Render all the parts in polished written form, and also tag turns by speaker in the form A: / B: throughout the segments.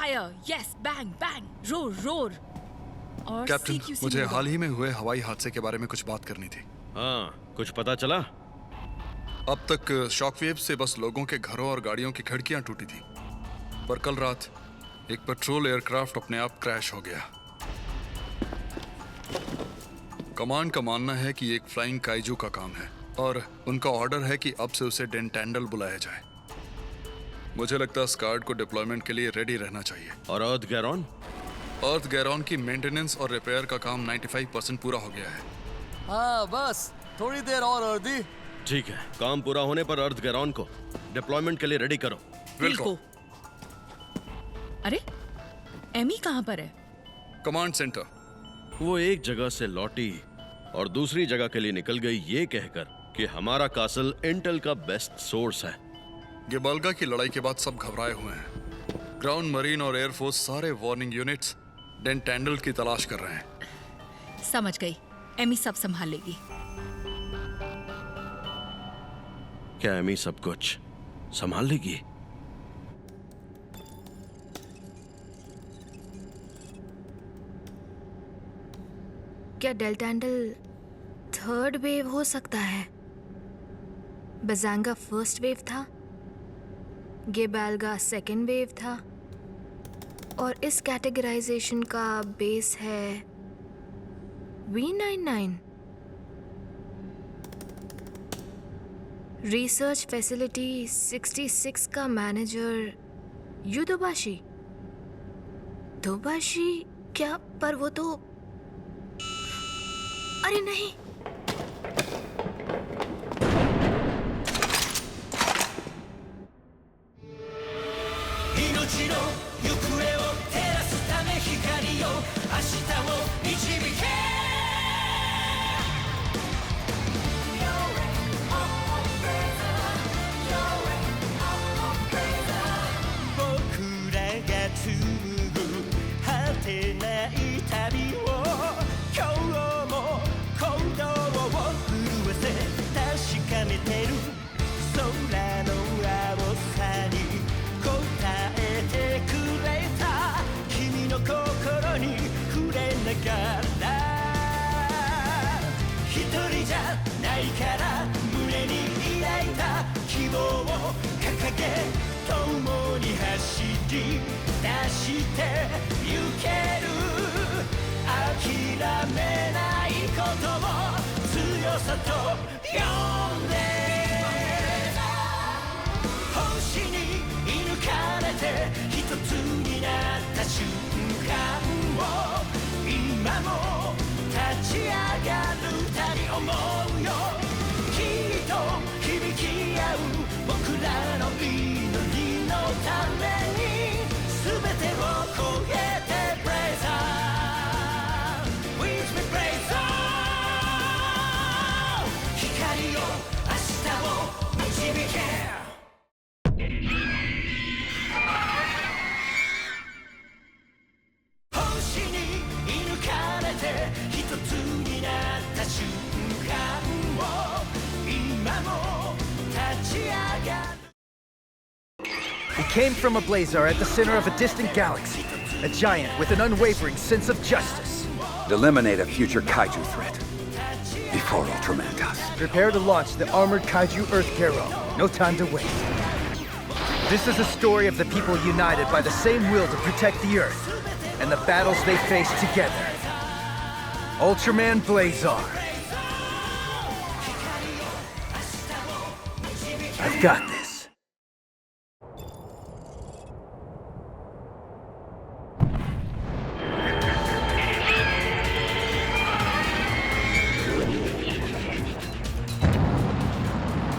A: Fire, yes, bang bang, roar roar. और
B: captain,
A: CQC
B: मुझे
A: होगा।
B: हाल ही में हुए हवाई हादसे के बारे में कुछ बात करनी थी।
C: हाँ, कुछ पता चला?
B: अब तक शॉकवेव से बस लोगों के घरों और गाड़ियों की खिड़कियां टूटी थी, पर कल रात एक पेट्रोल एयरक्राफ्ट अपने आप क्रैश हो गया। कमांड का मानना है कि एक फ्लाइंग काइजू का काम है और उनका ऑर्डर है कि अब से उसे डेंटैंडल बुलाया जाए। मुझे लगता है स्कार्ड को डिप्लॉयमेंट के लिए रेडी रहना चाहिए।
C: और अर्थ गैरॉन?
B: अर्थ गैरॉन की मेंटेनेंस और रिपेयर का काम 95% पूरा हो गया है।
D: हाँ बस थोड़ी देर और अर्दी।
C: ठीक है, काम पूरा होने पर अर्थ गैरॉन को डिप्लॉयमेंट के लिए रेडी करो।
A: बिल्कुल। अरे एमी कहाँ पर है?
B: Command centre.
C: वो एक जगह से लौटी और दूसरी जगह के लिए निकल गई, ये कहकर कि हमारा कासल इंटेल का बेस्ट सोर्स है।
B: गिबल्गा की लड़ाई के बाद सब घबराए हुए हैं। ग्राउंड, मरीन और एयरफोर्स सारे वार्निंग यूनिट्स डेंटैंडल की तलाश कर रहे हैं।
A: समझ गई, एमी सब संभाल लेगी।
C: क्या एमी सब कुछ संभाल लेगी?
E: क्या डेल्टैंडल थर्ड वेव हो सकता है? बजांगा फर्स्ट वेव था, गिबल्गा सेकेंड वेव था, और इस कैटेगराइजेशन का बेस है V99। रिसर्च फैसिलिटी 66 का मैनेजर युदोबाशी। दोबाशी क्या? पर वो तो, अरे नहीं,
F: We came from a blazar at the center of a distant galaxy, a giant with an unwavering sense of justice.
G: Eliminate a future kaiju threat before Ultraman does.
F: Prepare to launch the armored kaiju Earth Garo. No time to waste. This is a story of the people united by the same will to protect the Earth and the battles they face together. Ultraman Blazar. I've got this.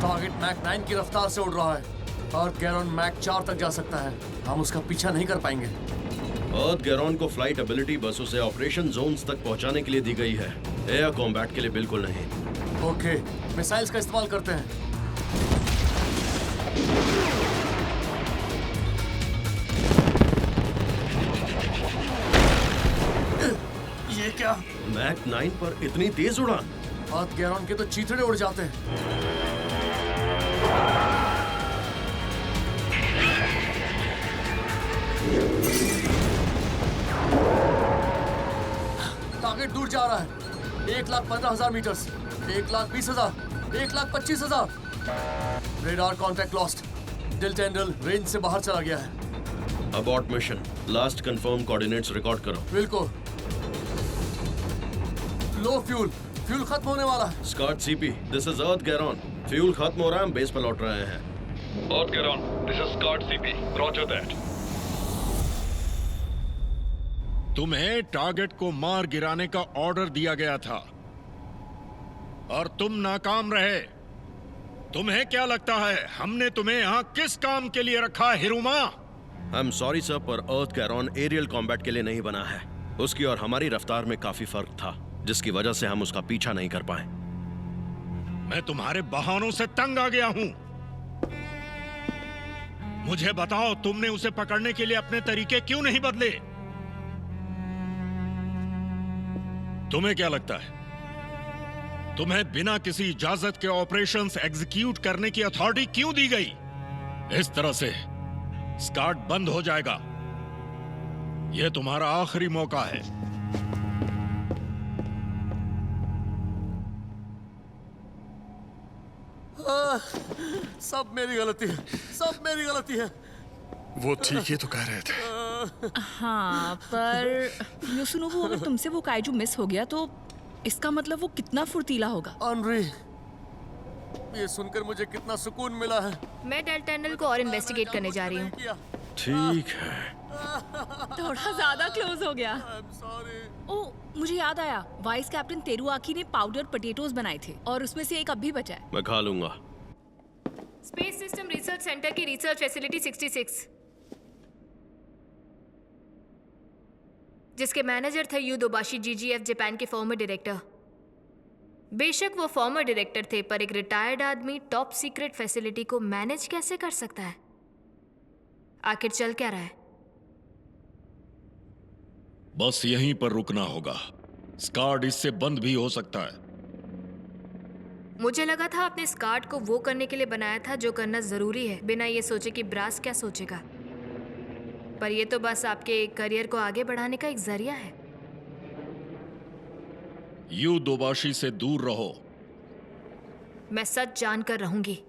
D: Target Mach 9 की रफ्तार से उड़ रहा है और गैरॉन Mac 4 तक जा सकता है। हम उसका पीछा नहीं कर पाएंगे।
C: अर्थ गैरॉन को फ्लाइट एबिलिटी बस उसे ऑपरेशन जोन्स तक पहुंचाने के लिए दी गई है, एयर कॉम्बैट के लिए बिल्कुल नहीं।
D: ओके, मिसाइल्स का इस्तेमाल करते हैं। ये क्या?
C: मैक 9 पर इतनी तेज उड़ान?
D: अर्थ गैरॉन के तो चीथड़े उड़ जाते हैं। दूर जा रहा है। 1,15,000 मीटर्स, 1,20,000, 1,25,000। Radar contact lost. डिल टेंडल रेंज से बाहर चला गया है।
C: Abort mission. Last confirm coordinates record करो।
D: बिल्कुल। लो फ्यूल, फ्यूल खत्म होने वाला है।
C: Scott CP, this is Earth Garon. Fuel खत्म हो रहा है, हम बेस पर लौट रहे हैं।
B: Earth Garon, this is Scott CP, roger that.
H: तुम्हें टारगेट को मार गिराने का ऑर्डर दिया गया था और तुम नाकाम रहे। तुम्हें क्या लगता है हमने तुम्हें यहाँ किस काम के लिए रखा है, हिरुमा?
C: आई एम सॉरी सर, पर अर्थ गैरॉन एरियल कॉम्बैट के लिए नहीं बना है। उसकी और हमारी रफ्तार में काफी फर्क था, जिसकी वजह से हम उसका पीछा नहीं कर पाए।
H: मैं तुम्हारे बहानों से तंग आ गया हूं। मुझे बताओ, तुमने उसे पकड़ने के लिए अपने तरीके क्यों नहीं बदले? तुम्हें क्या लगता है तुम्हें बिना किसी इजाजत के ऑपरेशंस एग्जीक्यूट करने की अथॉरिटी क्यों दी गई? इस तरह से स्कार्ट बंद हो जाएगा। यह तुम्हारा आखिरी मौका है।
D: सब मेरी गलती है, सब मेरी गलती है।
B: वो ठीक ही तो कह रहे थे।
A: हाँ, पर योशिनोबु, अगर तुमसे वो काइजू मिस हो गया तो इसका मतलब वो कितना फुर्तीला होगा।
D: ऑनरी, ये सुनकर मुझे कितना सुकून मिला है।
E: मैं डेल टनल को और इन्वेस्टिगेट करने जा रही हूँ।
C: ठीक है।
A: थोड़ा ज्यादा क्लोज हो गया।
D: सॉरी।
A: ओ, मुझे याद आया, वाइस कैप्टन तेरुआकी ने पाउडर पोटैटोज बनाए थे और उसमें से एक अब भी बचा है।
C: मैं खा लूंगा।
E: स्पेस सिस्टम रिसर्च सेंटर की रिसर्च फैसिलिटी 66, जिसके मैनेजर थे यूदोबाशी जीजीएफ, जापान के फॉर्मर डायरेक्टर। बेशक वो फॉर्मर डायरेक्टर थे, पर एक रिटायर्ड आदमी टॉप सीक्रेट फैसिलिटी को मैनेज कैसे कर सकता है? आखिर चल क्या रहा है?
H: बस यहीं पर रुकना होगा। स्कार्ड इससे बंद भी हो सकता है।
E: मुझे लगा था आपने स्कार्ट को वो करने के लिए बनाया था जो करना जरूरी है, बिना ये सोचे कि ब्रास क्या सोचेगा। पर ये तो बस आपके करियर को आगे बढ़ाने का एक जरिया है।
H: यूदोबाशी से दूर रहो।
E: मैं सच जानकर रहूंगी।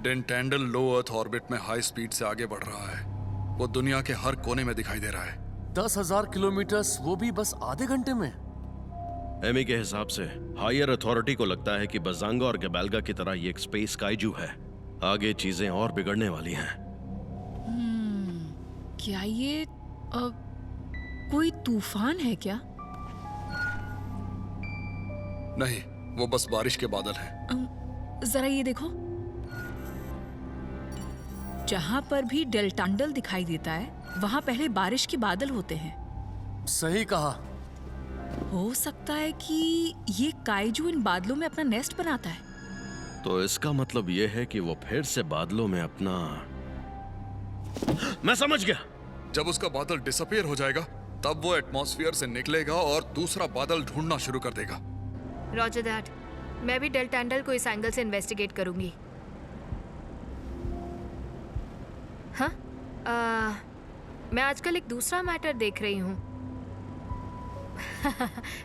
B: डेंटेंडल लो अर्थ ऑर्बिट में हाई स्पीड से आगे बढ़ रहा है। वो दुनिया के हर कोने में दिखाई दे रहा है।
D: 10,000 किलोमीटर, वो भी बस आधे घंटे में।
C: एमी के हिसाब से हायर अथॉरिटी को लगता है कि बजांगा और गैबाल्गा की तरह ये एक स्पेस काइजू है। आगे चीजें और बिगड़ने वाली हैं।
A: क्या ये कोई तूफान है क्या?
B: नहीं, वो बस बारिश के बादल हैं।
A: जरा ये देखो, जहां पर भी डेल्टांडल दिखाई देता है वहां पहले बारिश के बादल होते हैं।
D: सही कहा।
A: हो सकता है कि ये काइजू इन बादलों में अपना नेस्ट बनाता है।
C: तो इसका मतलब ये है कि वो फिर से बादलों में अपना... मैं समझ गया।
B: जब उसका बादल डिसअपीयर हो जाएगा तब वो एटमॉस्फेयर से निकलेगा और दूसरा बादल ढूंढना शुरू कर देगा।
E: Roger that. मैं भी डेल्टांडल को इस एंगल से इन्वेस्टिगेट करूंगी। हाँ, मैं आजकल एक दूसरा मैटर देख रही हूँ।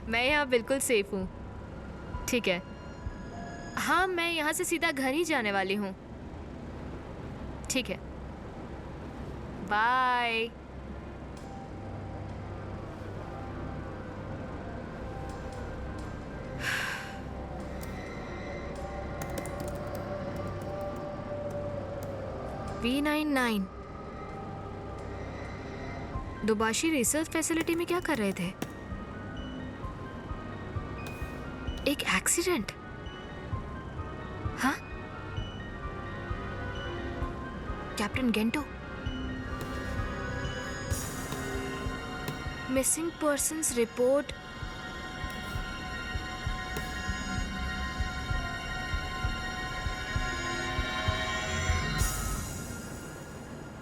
E: मैं यहाँ बिल्कुल सेफ हूँ। ठीक है। हाँ, मैं यहाँ से सीधा घर ही जाने वाली हूँ। ठीक है, बाय। V99 दोबाशी रिसर्च फैसिलिटी में क्या कर रहे थे? एक एक्सीडेंट? हाँ? Captain Gento? Missing persons report.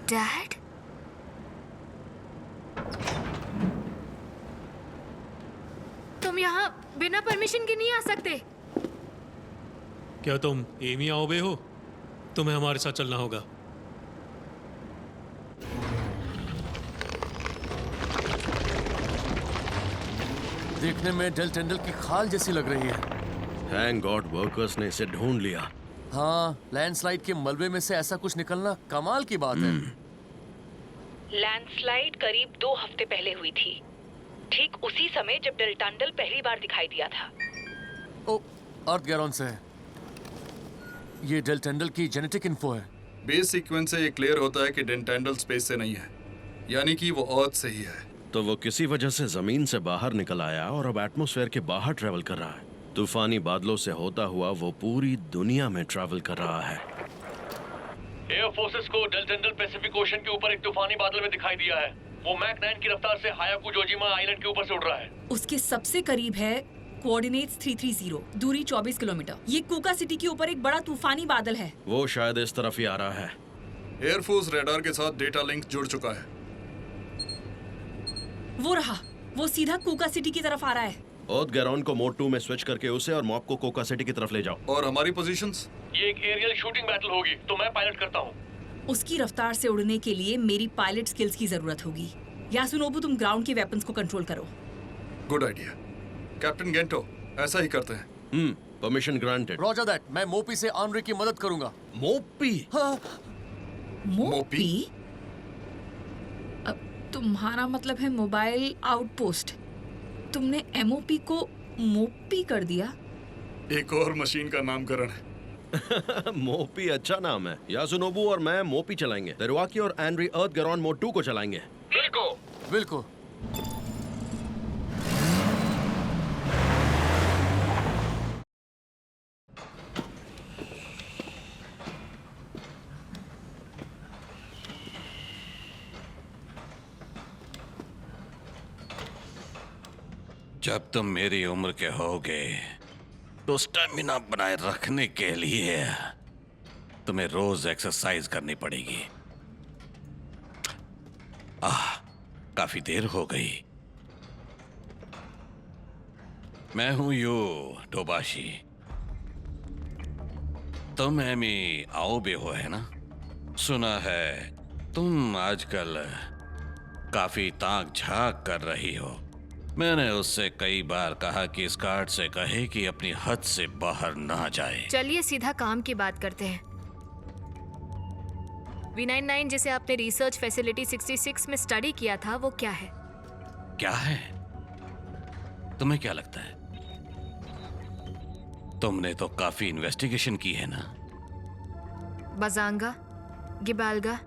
E: Dad? तुम यहाँ बिना परमिशन के नहीं आ सकते।
I: क्या तुम एमी आओगे हो? तुम्हें हमारे साथ चलना होगा।
D: देखने में डेल टेंडल की खाल जैसी लग रही है।
C: थैंक गॉड वर्कर्स ने इसे ढूंढ लिया।
D: हाँ, लैंडस्लाइड के मलबे में से ऐसा कुछ निकलना कमाल की बात है।
J: लैंडस्लाइड करीब 2 हफ्ते पहले हुई थी, ठीक उसी समय जब डेल टंडल पहली बार दिखाई दिया था।
D: ओ, अर्थ गैरॉन से है। ये डेल टेंडल की जेनेटिक इन्फो है।
B: बेस सीक्वेंस से ये क्लियर होता है कि डेंटेंडल स्पेस से नहीं है, यानी कि वो अर्थ से ही है।
C: तो वो किसी वजह से जमीन से बाहर निकल आया और अब एटमॉस्फेयर के बाहर ट्रेवल कर रहा है। तूफानी बादलों से होता हुआ वो पूरी दुनिया में ट्रैवल कर रहा है।
K: एयर फोर्सेस को डेल टेंडल पैसिफिक ओशन के ऊपर एक तूफानी बादल में दिखाई दिया है। वो मैक 9 की रफ्तार से हायाकू जोजिमा आइलैंड के ऊपर से उड़ रहा है।
A: उसके सबसे करीब है कोऑर्डिनेट्स 330, दूरी 24 किलोमीटर। ये कुका सिटी के ऊपर एक बड़ा तूफानी बादल है।
C: वो शायद इस तरफ ही आ रहा है।
B: एयरफोर्स रेडार के साथ डेटा लिंक जुड़ चुका है।
A: वो रहा, वो सीधा कुका सिटी की तरफ आ रहा है।
C: अर्थ गैरॉन को मोड 2 में स्विच करके उसे और मॉब को कोका सिटी की तरफ ले जाओ।
B: और हमारी पोजीशंस?
K: ये एक एरियल शूटिंग बैटल होगी, तो मैं पायलट करता हूँ।
A: उसकी रफ्तार से उड़ने के लिए मेरी पायलट स्किल्स की जरूरत होगी। यासुनोबु, तुम ग्राउंड के वेपन्स को कंट्रोल करो।
B: गुड आइडिया कैप्टन गेंटो, ऐसा ही करते हैं।
C: Permission granted.
D: Roger that. मैं मोपी से आनरे की मदद करूंगा।
C: मोपी?
D: हाँ।
A: मोपी? अब तुम्हारा मतलब है मोबाइल आउटपोस्ट। तुमने एमओपी को मोपी कर दिया?
B: एक और मशीन का नामकरण है।
C: मोपी अच्छा नाम है। यासुनोबु और मैं मोपी चलाएंगे। तेरुआकी और एनरी अर्थ गैरॉन मोड 2 को चलाएंगे।
D: बिल्कुल।
H: जब तुम मेरी उम्र के होगे तो स्टेमिना बनाए रखने के लिए तुम्हें रोज एक्सरसाइज करनी पड़ेगी। काफी देर हो गई। मैं हूं यू टोबाशी। तुम एमी आओबे हो, है ना? सुना है तुम आजकल काफी ताक झाक कर रही हो। मैंने उससे कई बार कहा कि इस कार्ड से कहे कि अपनी हद से बाहर ना जाए।
E: चलिए सीधा काम की बात करते हैं। V99 जिसे आपने रिसर्च फैसिलिटी 66 में स्टडी किया था, वो क्या है?
H: क्या है? तुम्हें क्या लगता है? तुमने तो काफी इन्वेस्टिगेशन की है ना?
E: बजांगा, गिबाल्गा,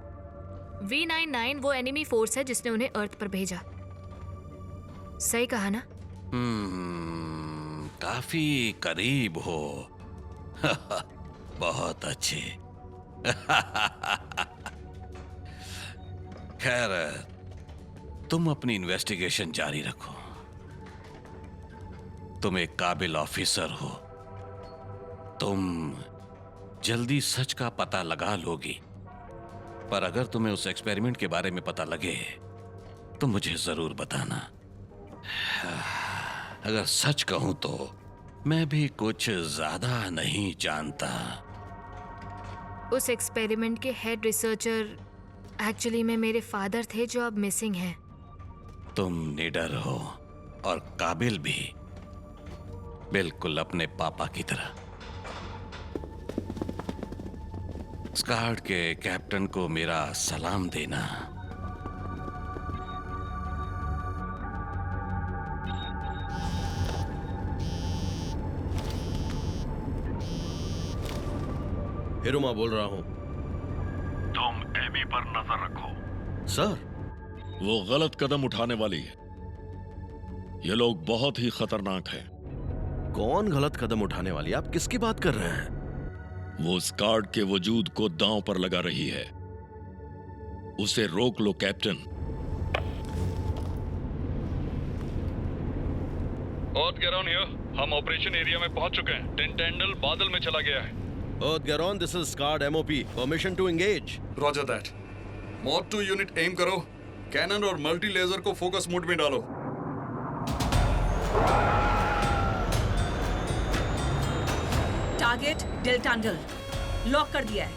E: V99 वो एनिमी फोर्स है जिसने उन्हें अर्थ पर भेजा। सही कहा ना?
H: काफी करीब हो। बहुत अच्छे। खैर, तुम अपनी इन्वेस्टिगेशन जारी रखो। तुम एक काबिल ऑफिसर हो। तुम जल्दी सच का पता लगा लोगी। पर अगर तुम्हें उस एक्सपेरिमेंट के बारे में पता लगे तो मुझे जरूर बताना। अगर सच कहूं तो मैं भी कुछ ज्यादा नहीं जानता।
E: उस एक्सपेरिमेंट के हेड रिसर्चर एक्चुअली में मेरे फादर थे, जो अब मिसिंग हैं।
H: तुम निडर हो और काबिल भी, बिल्कुल अपने पापा की तरह। स्कार्ड के कैप्टन को मेरा सलाम देना।
C: हिरुमा बोल रहा हूँ।
H: तुम एमी पर नजर रखो।
C: सर,
H: वो गलत कदम उठाने वाली है। ये लोग बहुत ही खतरनाक हैं।
C: कौन गलत कदम उठाने वाली? आप किसकी बात कर रहे हैं?
H: वो स्कार्ड के वजूद को दांव पर लगा रही है। उसे रोक लो कैप्टन।
B: Earth Garon here. हम ऑपरेशन एरिया में पहुंच चुके हैं। डेंटेंडल बादल में चला गया है।
C: Earth Garon, this is Scard MOP. Permission to engage.
B: Roger that. Mod 2 unit aim करो। कैनन और मल्टी लेजर को फोकस मोड में डालो।
A: टारगेट डेल्टांडल लॉक कर दिया है।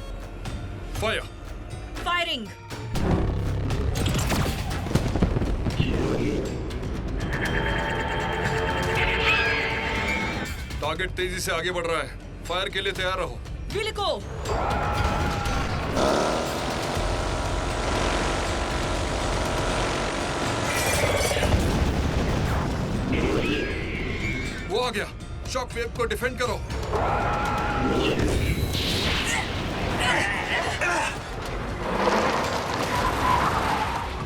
B: फायर।
A: फायरिंग।
B: टारगेट तेजी से आगे बढ़ रहा है, फायर के लिए तैयार रहो।
A: विलिको।
B: वो आ गया, शॉक वेव को डिफेंड करो।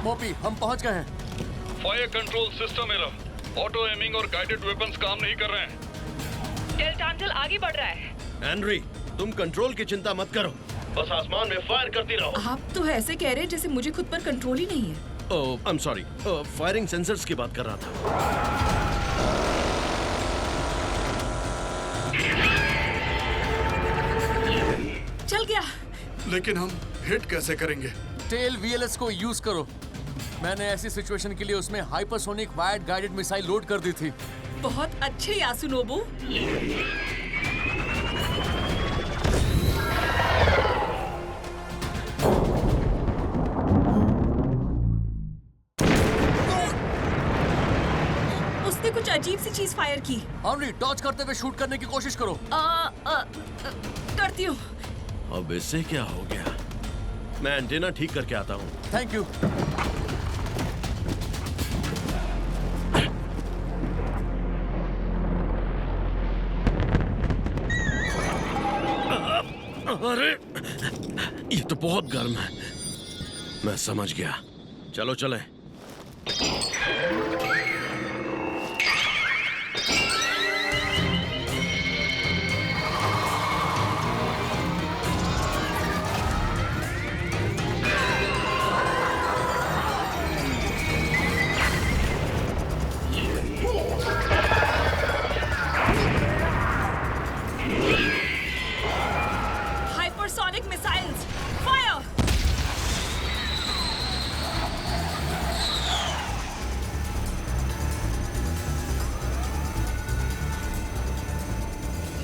D: मोपी, हम पहुंच गए हैं।
B: Fire control system error, auto aiming और गाइडेड वेपन्स काम नहीं कर रहे हैं।
J: डेल्टांडल आगे बढ़ रहा है।
C: एनरी, तुम कंट्रोल की चिंता मत करो, बस आसमान में फायर करती रहो।
A: आप तो ऐसे कह रहे हैं जैसे मुझे खुद पर कंट्रोल ही नहीं है।
C: I am sorry, firing sensors की बात कर रहा था।
A: चल गया।
B: लेकिन हम हिट कैसे करेंगे?
D: टेल वीएलएस को यूज करो। मैंने ऐसी सिचुएशन के लिए उसमें hypersonic wired guided missile load कर दी थी।
A: बहुत अच्छे यासुनोबू। उसने कुछ अजीब सी चीज फायर की।
D: हेनरी, डॉज करते हुए शूट करने की कोशिश करो।
A: करती हूँ।
C: अब इससे क्या हो गया? मैं एंटेना ठीक करके आता हूँ।
D: Thank you.
C: अरे, ये तो बहुत गर्म है। मैं समझ गया, चलो चलें।
A: Hypersonic missiles fire.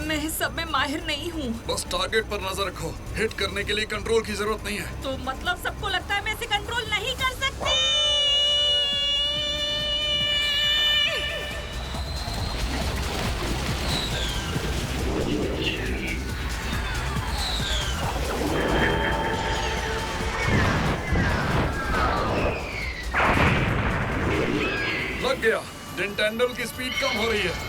A: मैं सब में माहिर नहीं हूँ।
B: बस टारगेट पर नजर रखो, हिट करने के लिए कंट्रोल की जरूरत नहीं है।
A: तो मतलब सबको लगता है मैं इसे कंट्रोल नहीं कर सकती।
B: लग गया, डेल्टांडल की स्पीड कम हो रही है।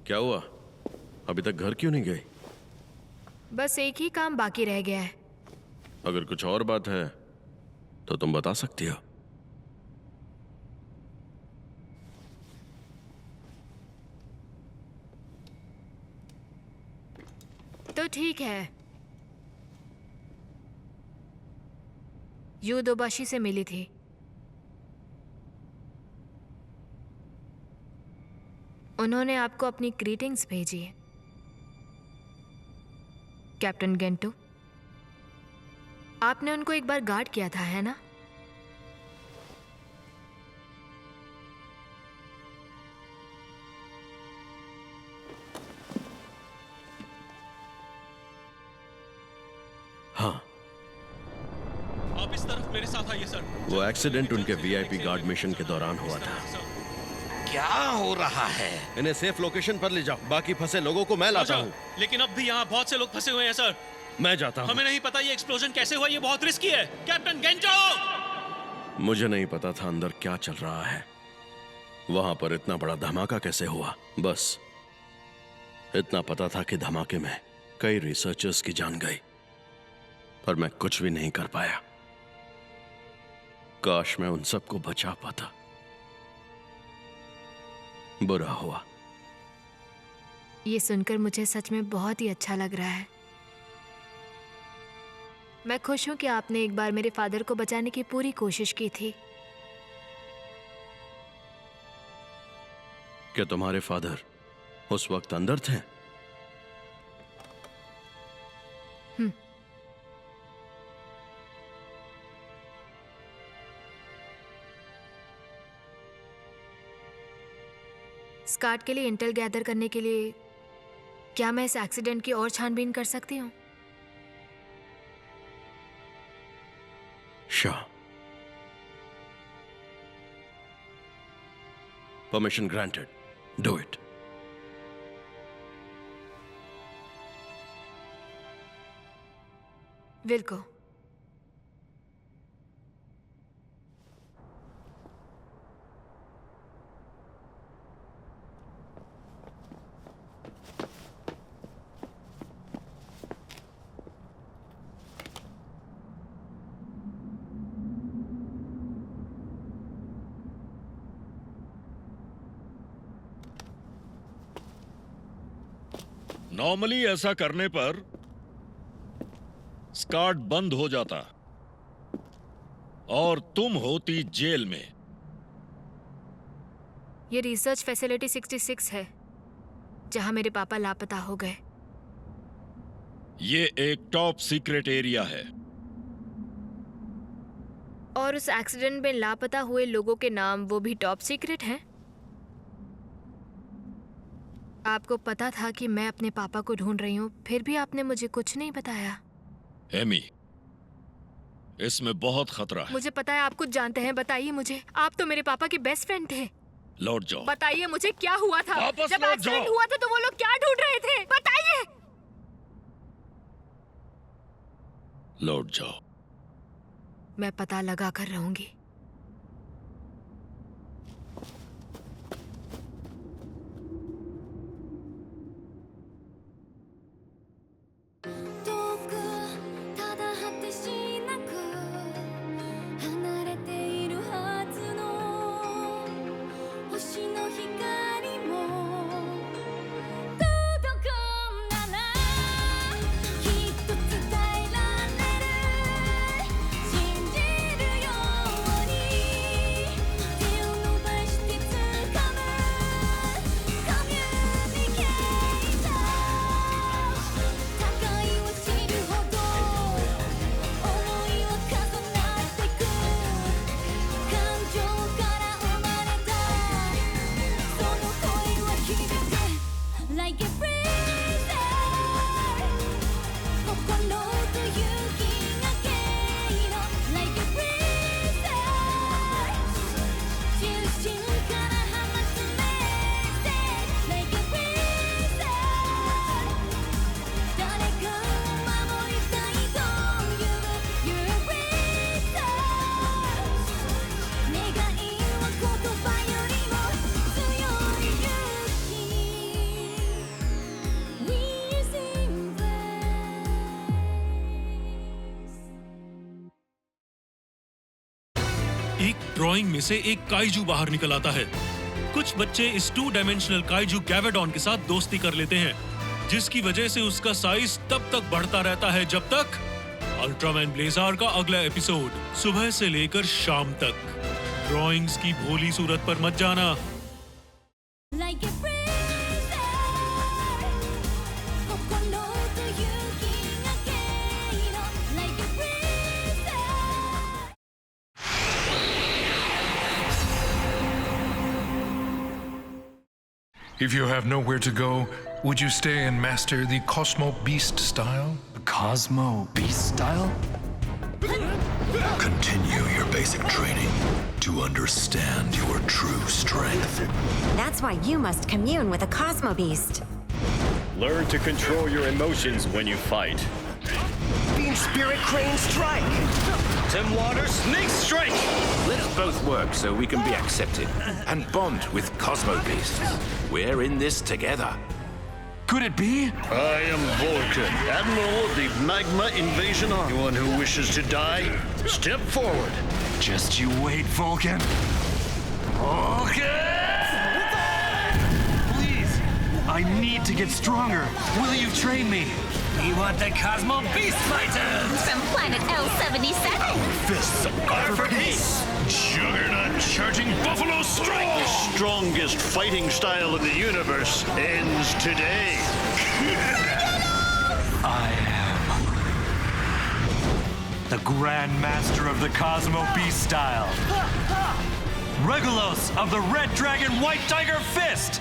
C: क्या हुआ? अभी तक घर क्यों नहीं गई?
E: बस एक ही काम बाकी रह गया है।
C: अगर कुछ और बात है तो तुम बता सकती हो।
E: तो ठीक है, यूदोबाशी से मिली थी। उन्होंने आपको अपनी ग्रीटिंग्स भेजी है। कैप्टन गेंटो, आपने उनको एक बार गार्ड किया था, है ना?
C: हाँ,
I: आप इस तरफ मेरे साथ आइए सर।
C: वो एक्सीडेंट उनके वीआईपी गार्ड मिशन के दौरान हुआ था।
H: क्या हो रहा है?
C: इन्हें सेफ लोकेशन पर ले जाओ, बाकी फंसे लोगों को मैं लाता हूँ।
I: लेकिन अब भी यहाँ बहुत से लोग फंसे हुए हैं सर।
C: मैं जाता हूँ।
I: हमें नहीं पता ये एक्सप्लोजन कैसे हुआ, ये बहुत रिस्की है। Captain gentoo!
C: मुझे नहीं पता था अंदर क्या चल रहा है। वहां पर इतना बड़ा धमाका कैसे हुआ। बस इतना पता था कि धमाके में कई रिसर्चर्स की जान गई, पर मैं कुछ भी नहीं कर पाया। काश मैं उन सबको बचा पाता। बुरा हुआ।
E: ये सुनकर मुझे सच में बहुत ही अच्छा लग रहा है। मैं खुश हूं कि आपने एक बार मेरे फादर को बचाने की पूरी कोशिश की थी।
C: क्या तुम्हारे फादर उस वक्त अंदर थे?
E: स्कार्ट के लिए इंटेल गैदर करने के लिए क्या मैं इस एक्सीडेंट की और छानबीन कर सकती हूँ?
C: Sure. Permission granted. Do it.
E: Wilco,
H: normally ऐसा करने पर स्कार्ट बंद हो जाता और तुम होती जेल में।
E: ये रिसर्च फैसिलिटी 66 है, जहां मेरे पापा लापता हो गए।
H: ये एक टॉप सीक्रेट एरिया है।
E: और उस एक्सीडेंट में लापता हुए लोगों के नाम वो भी टॉप सीक्रेट हैं। आपको पता था कि मैं अपने पापा को ढूंढ रही हूँ, फिर भी आपने मुझे कुछ नहीं बताया।
H: एमी, इसमें बहुत खतरा है।
E: मुझे पता है आप कुछ जानते हैं, बताइए मुझे। आप तो मेरे पापा के बेस्ट फ्रेंड थे।
H: लौट जाओ।
E: बताइए मुझे क्या हुआ था।
H: वापस
E: जब
H: लौट
E: एक्सीडेंट
H: जाओ।
E: हुआ था तो वो लोग क्या ढूंढ रहे थे, बताइए।
H: लौट जाओ।
E: मैं पता लगा कर रहूंगी।
I: ड्राइंग में से एक काइजू बाहर निकल आता है। कुछ बच्चे इस 2 डायमेंशनल काइजू गैवेडॉन के साथ दोस्ती कर लेते हैं। जिसकी वजह से उसका साइज तब तक बढ़ता रहता है जब तक अल्ट्रामैन ब्लेजार का अगला एपिसोड सुबह से लेकर शाम तक। ड्राइंग्स की भोली सूरत पर मत जाना।
L: If you have nowhere to go, would you stay and master the Cosmo Beast style?
G: Cosmo Beast style?
M: Continue your basic training to understand your true strength.
N: That's why you must commune with a Cosmo Beast.
O: Learn to control your emotions when you fight.
P: Beam Spirit Crane Strike!
O: Tim Water Snake Strike!
Q: Let us both work so we can be accepted and bond with Cosmo Beasts. We're in this together.
G: Could it be?
O: I am Vulcan, Admiral of the Magma Invasion Army. Anyone who wishes to die, step forward.
G: Just you wait, Vulcan.
O: Vulcan!
G: Please, I need to get stronger. Will you train me?
P: We want the Cosmo Beast Fighters!
N: From planet L77!
O: Fists are for peace! Juggernaut charging Buffalo Strike! The strongest fighting style in the universe ends today.
G: I am the Grand Master of the Cosmo Beast style. Regulos of the Red Dragon White Tiger Fist!